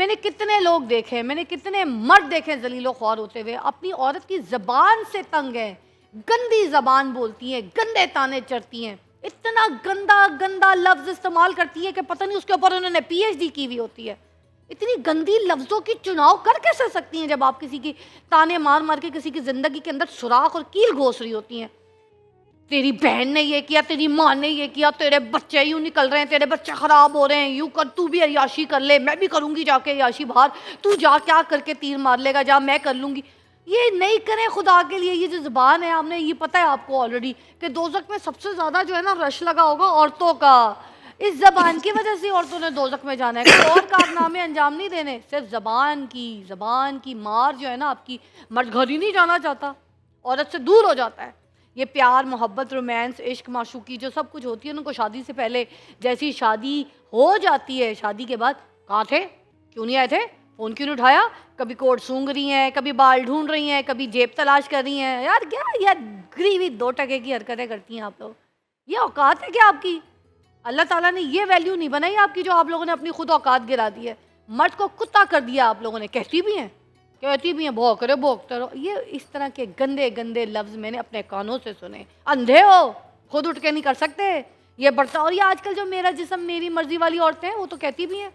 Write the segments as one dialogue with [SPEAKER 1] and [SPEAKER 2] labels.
[SPEAKER 1] میں نے کتنے لوگ دیکھے, میں نے کتنے مرد دیکھے ذلیل و خوار ہوتے ہوئے, اپنی عورت کی زبان سے تنگ ہیں, گندی زبان بولتی ہیں, گندے تانے چڑھتی ہیں, اتنا گندا گندا لفظ استعمال کرتی ہے کہ پتہ نہیں اس کے اوپر انہوں نے پی ایچ ڈی کی ہوئی ہوتی ہے. اتنی گندی لفظوں کی چناؤ کر کیسے سکتی ہیں جب آپ کسی کی تانے مار مار کے کسی کی زندگی کے اندر سوراخ اور کیل گھوس رہی ہوتی ہیں. تیری بہن نے یہ کیا, تیری ماں نے یہ کیا, تیرے بچے یوں نکل رہے ہیں, تیرے بچے خراب ہو رہے ہیں, یوں کر, تو بھی عیاشی کر لے, میں بھی کروں گی جا کے عیاشی باہر, تو جا کیا کر کے تیر مار لے گا, جا میں کر لوں گی. یہ نہیں کریں خدا کے لیے. یہ جو زبان ہے, ہم نے یہ پتہ ہے آپ کو آلریڈی کہ دوزخ میں سب سے زیادہ جو ہے نا رش لگا ہوگا عورتوں کا. اس زبان کی وجہ سے عورتوں نے دوزخ میں جانا ہے, کوئی اور کارنامے انجام نہیں دینے, صرف زبان کی مار جو ہے نا آپ کی. مرد گھر ہی نہیں جانا چاہتا, عورت سے دور ہو جاتا ہے. یہ پیار محبت رومانس عشق معشوقی جو سب کچھ ہوتی ہے ان کو شادی سے پہلے, جیسی شادی ہو جاتی ہے شادی کے بعد کہاں تھے, کیوں نہیں آئے تھے, فون کیوں نہیں اٹھایا, کبھی کوٹ سونگ رہی ہیں, کبھی بال ڈھونڈ رہی ہیں, کبھی جیب تلاش کر رہی ہیں. یار کیا یار گریوی 2 ٹکے کی حرکتیں کرتی ہیں آپ لوگ. یہ اوقات ہے کیا آپ کی؟ اللہ تعالیٰ نے یہ ویلیو نہیں بنائی آپ کی جو آپ لوگوں نے اپنی خود اوقات گرا دی ہے. مرد کو کتا کر دیا آپ لوگوں نے. کہتی بھی ہیں بھوک رہے بھوکتے رہو. یہ اس طرح کے گندے گندے لفظ میں نے اپنے کانوں سے سنے. اندھے ہو, خود اٹھ کے نہیں کر سکتے یہ برتن. اور یہ آج کل جو میرا جسم میری مرضی والی عورتیں ہیں وہ تو کہتی بھی ہیں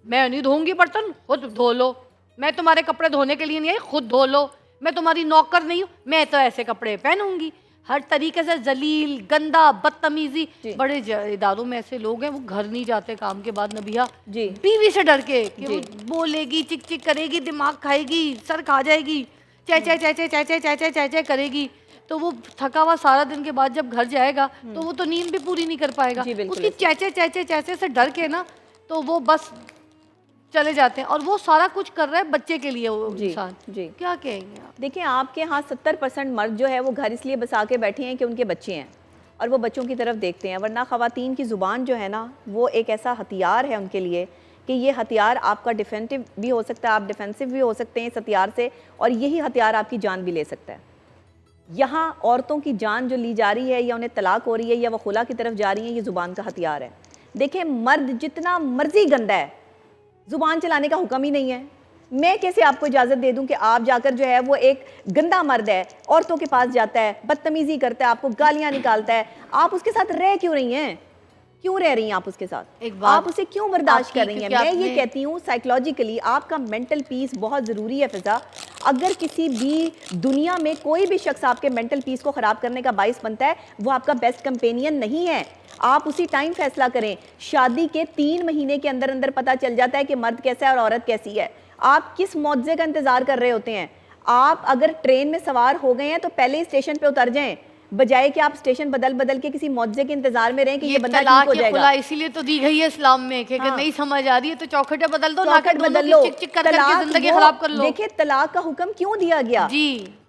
[SPEAKER 1] میں نہیں دھوؤں گی برتن, خود دھو لو, میں تمہارے کپڑے دھونے کے لیے نہیں آئی, خود دھو لو, میں تمہاری نوکر نہیں ہوں, میں تو ایسے کپڑے پہنوں گی. ہر طریقے سے ذلیل گندا بدتمیزی. بڑے اداروں میں ایسے لوگ ہیں وہ گھر نہیں جاتے کام کے بعد نبیہ, بیوی سے ڈر کے کہ وہ بولے گی, چک چک کرے گی, دماغ کھائے گی, سر کھا جائے گی, چے کرے گی, تو وہ تھکا ہوا سارا دن کے بعد جب گھر جائے گا تو وہ تو نیند بھی پوری نہیں کر پائے گا. اس کی چیچے سے ڈر کے نا تو وہ بس چلے جاتے ہیں. اور وہ سارا کچھ کر رہا ہے بچے کے لیے وہ انسان. کیا کہیں گے آپ؟
[SPEAKER 2] دیکھیں آپ کے ہاں 70% مرد جو ہے وہ گھر اس لیے بسا کے بیٹھے ہیں کہ ان کے بچے ہیں اور وہ بچوں کی طرف دیکھتے ہیں. ورنہ خواتین کی زبان جو ہے نا وہ ایک ایسا ہتھیار ہے ان کے لیے کہ یہ ہتھیار آپ کا ڈیفینسو بھی ہو سکتا ہے, آپ ڈیفینسو بھی ہو سکتے ہیں اس ہتھیار سے, اور یہی ہتھیار آپ کی جان بھی لے سکتا ہے. یہاں عورتوں کی جان جو لی جا رہی ہے یا انہیں طلاق ہو رہی ہے یا وہ خلا کی طرف جا رہی ہیں, یہ زبان کا ہتھیار ہے. دیکھیں مرد جتنا مرضی گندا ہے, زبان چلانے کا حکم ہی نہیں ہے. میں کیسے آپ کو اجازت دے دوں کہ آپ جا کر جو ہے وہ ایک گندا مرد ہے, عورتوں کے پاس جاتا ہے, بدتمیزی کرتا ہے, آپ کو گالیاں نکالتا ہے, آپ اس کے ساتھ رہ کیوں رہی ہیں؟ کیوں رہ رہی ہیں آپ اس کے ساتھ؟ آپ اسے کیوں برداشت کر رہی ہیں؟ میں یہ کہتی ہوں سائیکلوجیکلی آپ کا مینٹل پیس بہت ضروری ہے فضا. اگر کسی بھی دنیا میں کوئی بھی شخص آپ کے مینٹل پیس کو خراب کرنے کا باعث بنتا ہے وہ آپ کا بیسٹ کمپینین نہیں ہے. آپ اسی ٹائم فیصلہ کریں. شادی کے 3 مہینے کے اندر اندر پتہ چل جاتا ہے کہ مرد کیسا ہے اور عورت کیسی ہے. آپ کس معجزے کا انتظار کر رہے ہوتے ہیں؟ آپ اگر ٹرین میں سوار ہو گئے ہیں تو پہلے ہی اسٹیشن پہ اتر جائیں, بجائے کہ آپ اسٹیشن بدل کے کسی معجزے کے انتظار میں رہیں کہ یہ بندہ ٹھیک ہو جائے گا.
[SPEAKER 1] اسی لیے تو دی گئی ہے اسلام میں کہ نہیں سمجھ آ رہی ہے تو چوکھٹیں بدل دو,
[SPEAKER 2] چوکھٹ بدل لو,
[SPEAKER 1] چک چک کر کے زندگی خراب کر لو.
[SPEAKER 2] دیکھیں طلاق کا حکم کیوں دیا گیا؟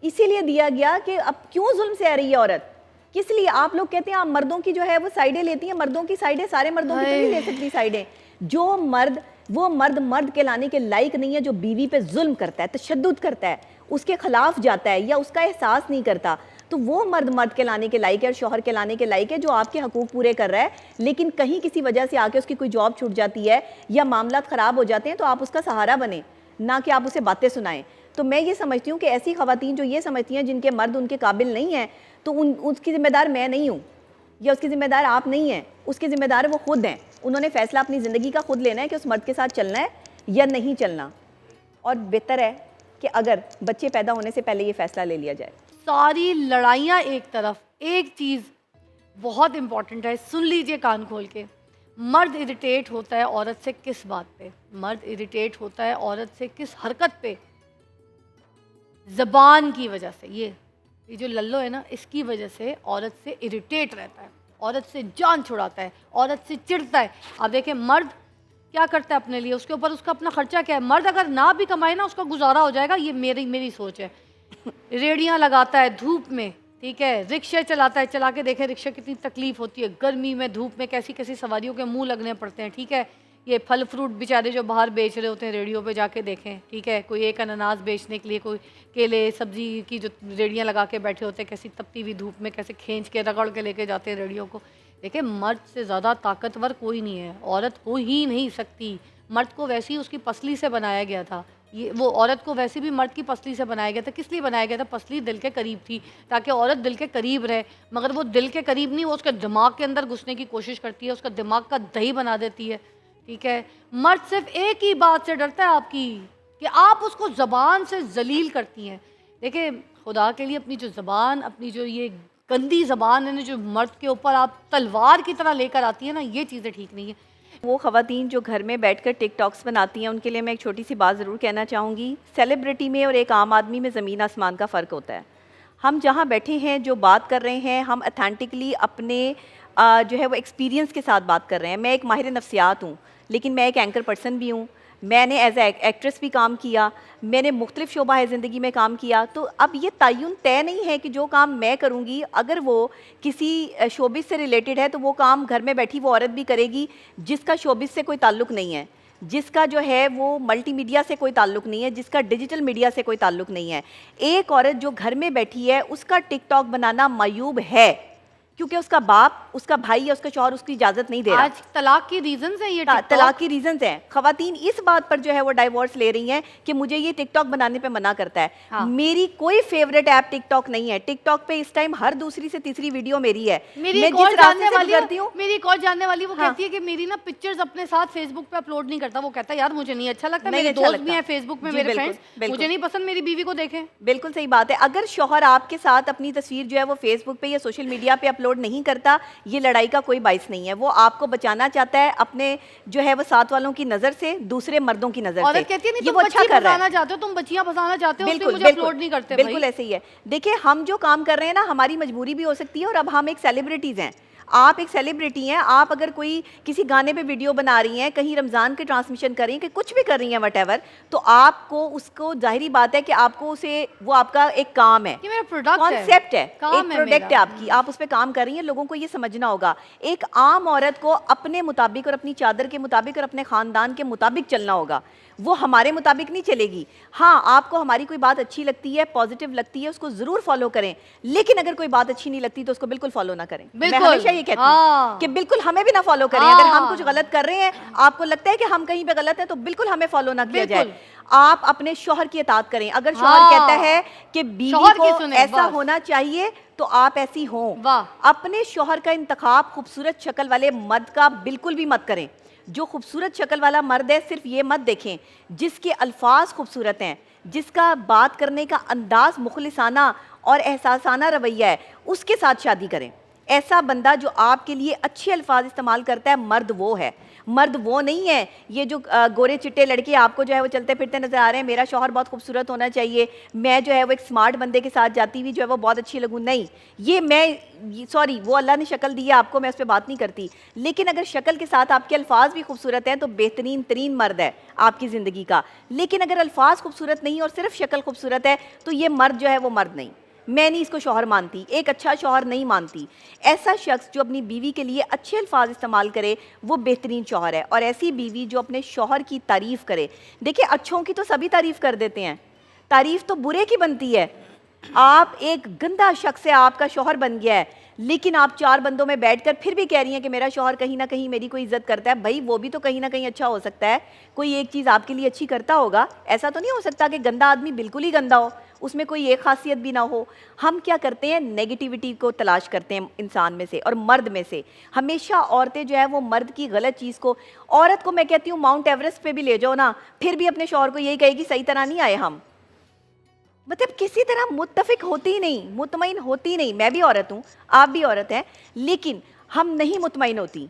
[SPEAKER 2] اسی لیے دیا گیا کہ اب کیوں ظلم سے آ رہی ہے عورت. کس لیے آپ لوگ کہتے ہیں آپ مردوں کی جو ہے وہ سائڈیں لیتی ہیں, مردوں کی سائڈیں سارے مردوں کی تو نہیں لے سکتی سائڈیں. جو مرد وہ مرد کہلانے کے لائق نہیں ہے جو بیوی پہ ظلم کرتا ہے, تشدد کرتا ہے, اس کے خلاف جاتا ہے یا اس کا احساس نہیں کرتا, تو وہ مرد کہلانے کے لائق ہے اور شوہر کہلانے کے لائق ہے جو آپ کے حقوق پورے کر رہا ہے. لیکن کہیں کسی وجہ سے آ کے اس کی کوئی جاب چھوٹ جاتی ہے یا معاملات خراب ہو جاتے ہیں تو آپ اس کا سہارا بنیں, نہ کہ آپ اسے باتیں سنائیں. تو میں یہ سمجھتی ہوں کہ ایسی خواتین جو یہ سمجھتی ہیں جن کے مرد ان کے قابل نہیں ہیں تو اس کی ذمہ دار میں نہیں ہوں یا اس کی ذمہ دار آپ نہیں ہیں, اس کی ذمہ دار وہ خود ہیں. انہوں نے فیصلہ اپنی زندگی کا خود لینا ہے کہ اس مرد کے ساتھ چلنا ہے یا نہیں چلنا. اور بہتر ہے کہ اگر بچے پیدا ہونے سے پہلے یہ فیصلہ لے لیا جائے.
[SPEAKER 1] ساری لڑائیاں ایک طرف, ایک چیز بہت امپورٹنٹ ہے, سن لیجئے کان کھول کے. مرد اریٹیٹ ہوتا ہے عورت سے کس بات پہ؟ مرد اریٹیٹ ہوتا ہے عورت سے کس حرکت پہ؟ زبان کی وجہ سے. یہ جو للو ہے نا, اس کی وجہ سے عورت سے اریٹیٹ رہتا ہے, عورت سے جان چھڑاتا ہے, عورت سے چڑھتا ہے. آپ دیکھیں مرد کیا کرتا ہے اپنے لیے, اس کے اوپر اس کا اپنا خرچہ کیا ہے. مرد اگر نہ بھی کمائے نا اس کا گزارا ہو جائے گا, یہ میری سوچ ہے. ریڑیاں لگاتا ہے دھوپ میں, ٹھیک ہے, رکشے چلاتا ہے, چلا کے دیکھیں رکشے کتنی تکلیف ہوتی ہے, گرمی میں دھوپ میں کیسی کیسی سواریوں کے منہ لگنے پڑتے ہیں, ٹھیک ہے. یہ پھل فروٹ بیچارے جو باہر بیچ رہے ہوتے ہیں ریڑیوں پہ جا کے دیکھیں, ٹھیک ہے, کوئی ایک انناس بیچنے کے لیے, کوئی کیلے سبزی کی جو ریڑیاں لگا کے بیٹھے ہوتے ہیں, کیسی تپتی ہوئی دھوپ میں کیسے کھینچ کے رگڑ کے لے کے جاتے ہیں ریڑیوں کو. دیکھیں مرد سے زیادہ طاقتور کوئی نہیں ہے, عورت ہو ہی نہیں سکتی. مرد کو ویسے ہی اس کی پسلی سے بنایا گیا تھا، یہ وہ عورت کو ویسے بھی مرد کی پسلی سے بنایا گیا تھا. کس لیے بنایا گیا تھا؟ پسلی دل کے قریب تھی تاکہ عورت دل کے قریب رہے، مگر وہ دل کے قریب نہیں، وہ اس کے دماغ کے اندر گھسنے کی کوشش کرتی ہے، اس کا دماغ کا دہی بنا دیتی ہے. ٹھیک ہے، مرد صرف ایک ہی بات سے ڈرتا ہے آپ کی، کہ آپ اس کو زبان سے ذلیل کرتی ہیں. دیکھیں خدا کے لیے اپنی جو زبان، اپنی جو یہ گندی زبان ہے نا، جو مرد کے اوپر آپ تلوار کی طرح لے کر آتی ہیں نا، یہ چیزیں ٹھیک نہیں ہیں.
[SPEAKER 2] وہ خواتین جو گھر میں بیٹھ کر ٹک ٹاکس بناتی ہیں ان کے لیے میں ایک چھوٹی سی بات ضرور کہنا چاہوں گی. سیلیبریٹی میں اور ایک عام آدمی میں زمین آسمان کا فرق ہوتا ہے. ہم جہاں بیٹھے ہیں جو بات کر رہے ہیں، ہم اتھینٹکلی اپنے جو ہے وہ ایکسپیرینس کے ساتھ بات کر رہے ہیں. میں ایک ماہر نفسیات ہوں، لیکن میں ایک اینکر پرسن بھی ہوں. میں نے ایز اے ایکٹریس بھی کام کیا، میں نے مختلف شعبہ زندگی میں کام کیا. تو اب یہ تعین طے نہیں ہے کہ جو کام میں کروں گی اگر وہ کسی شعبے سے ریلیٹڈ ہے تو وہ کام گھر میں بیٹھی وہ عورت بھی کرے گی جس کا شعبے سے کوئی تعلق نہیں ہے، جس کا جو ہے وہ ملٹی میڈیا سے کوئی تعلق نہیں ہے، جس کا ڈیجیٹل میڈیا سے کوئی تعلق نہیں ہے. ایک عورت جو گھر میں بیٹھی ہے اس کا ٹک ٹاک بنانا معیوب ہے، کیونکہ اس کا باپ، اس کا بھائی یا اس کا شوہر اس کی اجازت نہیں دے رہا.
[SPEAKER 1] آج طلاق کی ریزنز ہیں یہ ٹک ٹاک.
[SPEAKER 2] طلاق کی ریزنز ہیں. خواتین اس بات پر جو ہے وہ ڈائیورس لے رہی ہیں کہ مجھے یہ ٹک ٹاک بنانے پہ منع کرتا ہے. میری کوئی فیوریٹ ایپ ٹک ٹاک نہیں ہے. ٹک ٹاک پہ اس ٹائم ہر دوسری سے تیسری ویڈیو میری ہے.
[SPEAKER 1] میری ایک اور جاننے والی وہ کہتی ہے کہ میری نا پکچرز اپنے ساتھ فیس بک پہ اپلوڈ نہیں کرتا. وہ کہتا ہے یار مجھے نہیں اچھا لگتا، میرے دوست بھی ہیں فیس بک میں، میرے فرینڈز، مجھے نہیں پسند میری بیوی کو دیکھیں.
[SPEAKER 2] بالکل صحیح بات ہے. اگر شوہر آپ کے ساتھ اپنی تصویر جو ہے وہ فیس بک پہ یا سوشل میڈیا پہ اپلوڈ نہیں کرتا، یہ لڑائی کا کوئی باعث نہیں ہے. وہ آپ کو بچانا چاہتا ہے اپنے جو ہے وہ ساتھ والوں کی نظر سے، دوسرے مردوں کی نظر سے.
[SPEAKER 1] عورت کہتی ہے نہیں تم بچی پھنسانا چاہتے ہو، تم بچیاں پھنسانا چاہتے ہو، اس لیے مجھے اپلوڈ نہیں کرتے.
[SPEAKER 2] بالکل ایسے ہی ہے. دیکھیں ہم جو کام کر رہے ہیں نا، ہماری مجبوری بھی ہو سکتی ہے، اور اب ہم ایک سیلیبریٹیز ہیں. آپ ایک سیلیبریٹی ہیں. آپ اگر کوئی کسی گانے پہ ویڈیو بنا رہی ہیں، کہیں رمضان کے ٹرانسمیشن کر رہی ہیں، کہ کچھ بھی کر رہی ہیں وٹ ایور، تو آپ کو اس کو ظاہری بات ہے کہ آپ کو اسے وہ آپ کا ایک کام ہے، کانسیپٹ ہے، ایک پروڈکٹ ہے آپ کی. آپ اس پہ کام کر رہی ہیں. لوگوں کو یہ سمجھنا ہوگا. ایک عام عورت کو اپنے مطابق اور اپنی چادر کے مطابق اور اپنے خاندان کے مطابق چلنا ہوگا. وہ ہمارے مطابق نہیں چلے گی. ہاں آپ کو ہماری کوئی بات اچھی لگتی ہے، پازیٹیو لگتی ہے، اس کو ضرور فالو کریں. لیکن اگر کوئی بات اچھی نہیں لگتی تو اس کو بالکل فالو نہ کریں. میں ہمیشہ یہ کہتی ہوں کہ بالکل ہمیں بھی نہ فالو کریں. اگر ہم کچھ غلط کر رہے ہیں، آپ کو لگتا ہے کہ ہم کہیں پہ غلط ہیں، تو بالکل ہمیں فالو نہ کیا جائے. آپ اپنے شوہر کی اطاعت کریں. اگر شوہر کہتا ہے کہ بیوی کو ایسا ہونا چاہیے تو آپ ایسی ہوں. اپنے شوہر کا انتخاب خوبصورت شکل والے مرد کا بالکل بھی مت کریں. جو خوبصورت شکل والا مرد ہے، صرف یہ مت دیکھیں جس کے الفاظ خوبصورت ہیں، جس کا بات کرنے کا انداز مخلصانہ اور احساسانہ رویہ ہے، اس کے ساتھ شادی کریں. ایسا بندہ جو آپ کے لیے اچھے الفاظ استعمال کرتا ہے، مرد وہ ہے. مرد وہ نہیں ہے یہ جو گورے چٹے لڑکے آپ کو جو ہے وہ چلتے پھرتے نظر آ رہے ہیں، میرا شوہر بہت خوبصورت ہونا چاہیے، میں جو ہے وہ ایک سمارٹ بندے کے ساتھ جاتی ہوئی جو ہے وہ بہت اچھی لگوں. نہیں، یہ میں سوری، وہ اللہ نے شکل دی ہے آپ کو، میں اس پہ بات نہیں کرتی. لیکن اگر شکل کے ساتھ آپ کے الفاظ بھی خوبصورت ہیں تو بہترین ترین مرد ہے آپ کی زندگی کا. لیکن اگر الفاظ خوبصورت نہیں اور صرف شکل خوبصورت ہے تو یہ مرد جو ہے وہ مرد نہیں. میں نہیں اس کو شوہر مانتی، ایک اچھا شوہر نہیں مانتی. ایسا شخص جو اپنی بیوی کے لیے اچھے الفاظ استعمال کرے وہ بہترین شوہر ہے. اور ایسی بیوی جو اپنے شوہر کی تعریف کرے. دیکھیں اچھوں کی تو سبھی تعریف کر دیتے ہیں، تعریف تو برے کی بنتی ہے. آپ ایک گندا شخص ہے، آپ کا شوہر بن گیا ہے، لیکن آپ 4 بندوں میں بیٹھ کر پھر بھی کہہ رہی ہیں کہ میرا شوہر کہیں نہ کہیں میری کوئی عزت کرتا ہے. بھائی وہ بھی تو کہیں نہ کہیں اچھا ہو سکتا ہے، کوئی ایک چیز آپ کے لیے اچھی کرتا ہوگا. ایسا تو نہیں ہو سکتا کہ گندا آدمی بالکل ہی گندا ہو، اس میں کوئی ایک خاصیت بھی نہ ہو. ہم کیا کرتے ہیں، نیگیٹیوٹی کو تلاش کرتے ہیں انسان میں سے اور مرد میں سے. ہمیشہ عورتیں جو ہے وہ مرد کی غلط چیز کو، عورت کو میں کہتی ہوں ماؤنٹ ایوریسٹ پہ بھی لے جاؤ نا، پھر بھی اپنے شوہر کو یہی کہے گی صحیح طرح نہیں آئے ہم. مطلب کسی طرح متفق ہوتی نہیں، مطمئن ہوتی نہیں. میں بھی عورت ہوں، آپ بھی عورت ہیں، لیکن ہم نہیں مطمئن ہوتی.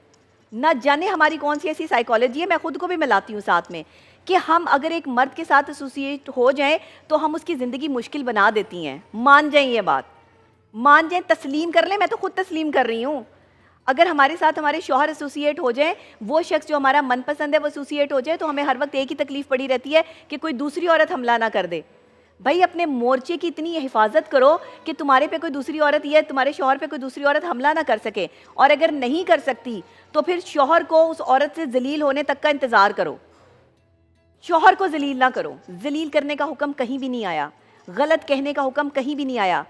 [SPEAKER 2] نہ جانے ہماری کون سی ایسی سائیکالوجی ہے، میں خود کو بھی ملاتی ہوں ساتھ میں، کہ ہم اگر ایک مرد کے ساتھ ایسوسیٹ ہو جائیں تو ہم اس کی زندگی مشکل بنا دیتی ہیں. مان جائیں، یہ بات مان جائیں، تسلیم کر لیں. میں تو خود تسلیم کر رہی ہوں. اگر ہمارے ساتھ ہمارے شوہر ایسوسیٹ ہو جائیں، وہ شخص جو ہمارا من پسند ہے وہ ایسوسیٹ ہو جائے، تو ہمیں ہر وقت ایک ہی تکلیف پڑی رہتی ہے کہ کوئی دوسری عورت حملہ نہ کر دے. بھائی اپنے مورچے کی اتنی حفاظت کرو کہ تمہارے پہ کوئی دوسری عورت یا تمہارے شوہر پہ کوئی دوسری عورت حملہ نہ کر سکے. اور اگر نہیں کر سکتی تو پھر شوہر کو اس عورت سے ذلیل ہونے تک کا انتظار کرو. شوہر کو ذلیل نہ کرو. ذلیل کرنے کا حکم کہیں بھی نہیں آیا، غلط کہنے کا حکم کہیں بھی نہیں آیا.